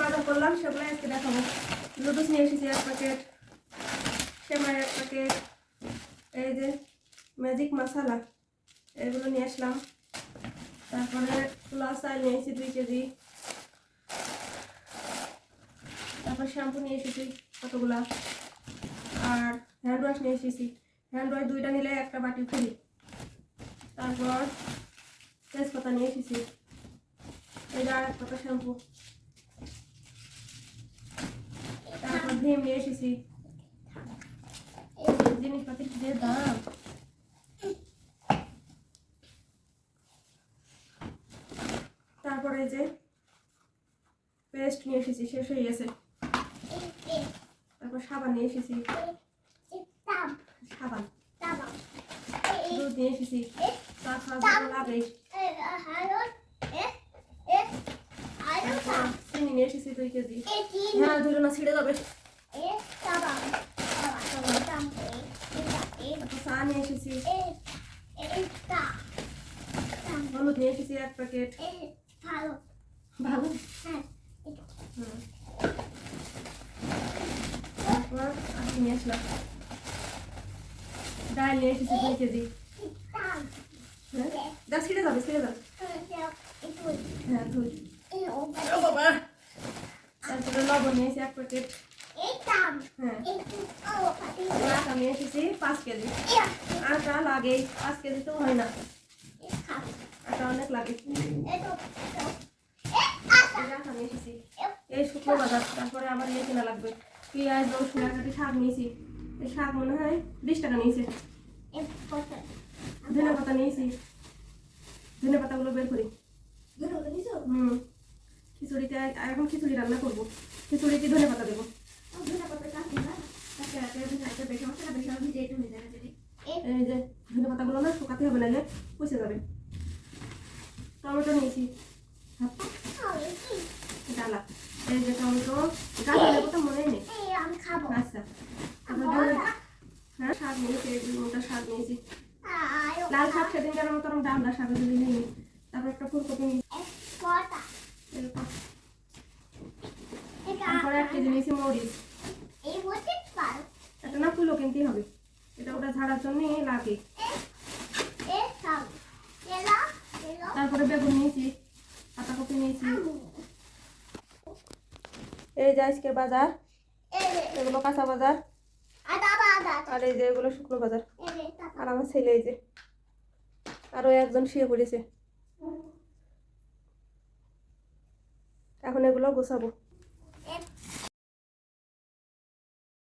বাজার করলাম সেগুলো আজকে দেখাবো। লুডুস নিয়ে এসেছি 1 প্যাকেট, সেমাই 1 প্যাকেট, এই যে ম্যাজিক মশলা এগুলো নিয়ে আসলাম। তারপরে পোলাও চাল নিয়ে এসেছি 2 কেজি। তারপর শ্যাম্পু নিয়ে এসেছি কতগুলা, আর হ্যান্ড ওয়াশ নিয়ে এসেছি। হ্যান্ড ওয়াশ 2টা নিলে একটা বাটি ফ্রি। তারপর তেজপাতা নিয়ে এসেছি, এই যে আর 1 পাতা শ্যাম্পু। তারপর ভিম নিয়ে এসেছি। জিনিসপাতির যে দাম, তারপরে যে পেস্ট নিয়ে এসেছি, শেষ হয়ে গেছে। তারপর সাবান নিয়ে এসেছি, সাবান, দুধ নিয়ে এসেছি, লাগেই। চিনি নিয়ে এসেছি 2 কেজি। হ্যাঁ ধরো না, ছিঁড়ে যাবে। চা নিয়ে এসেছি, হলুদ নিয়ে এসেছি 1 প্যাকেট। ভালো তারপর আমি নিয়ে আসলাম ডাল নিয়ে এসেছি 2 কেজি। ডাল ছিঁড়ে যাবে, হ্যাঁ ধুই। বাবা, তারপরে লবণ নিয়েছি 1 প্যাকেট। হ্যাঁ আটা নিয়ে এসেছি 5 কেজি। আটা লাগে 5 কেজি তো হয় না, আটা অনেক লাগে। আটা নিয়ে এসেছি, এই শুকনো বাজার। তারপরে আবার ইয়ে কেনা লাগবে, পেঁয়াজ, রসুন, কাটি শাক নিয়েছি। এই শাক মনে হয় 20 টাকা নিয়েছে। ধনে পাতা নিয়েছি, ধনে পাতাগুলো বের করি। খিচুড়িতে এখন খিচুড়ি রান্না করবো, খিচুড়িতে ধনে পাতা দেবো। এই যে ধনে পাতাগুলো না শুকাতে হবে, নাহলে পচে যাবে। টমেটো নিয়েছি ডালা, এই যে টমেটো গাছ কথা মনে নেই। আচ্ছা হ্যাঁ শাক নিয়েছি, 2 মোটা শাক নিয়েছি। লাল শাক সেদিন যেন মতো ডালদা শাক যদি নিই। তারপর একটা ফুলকপি নিয়েছি। তারপরে 1 কেজি নিয়েছি মরিচ। এটা না ফুলও কিনতেই হবে, এটা ওটা ঝাড়ার জন্য লাগে। তারপরে বেগুন নিয়েছি, পাতাকপি নিয়েছি। এই যে আজকের বাজার, এগুলো কাঁচা বাজার, আর এই যে এগুলো শুকনো বাজার। আর আমার ছেলে এই যে আরো একজন শুয়ে পড়েছে, এখন এগুলো গোছাবো।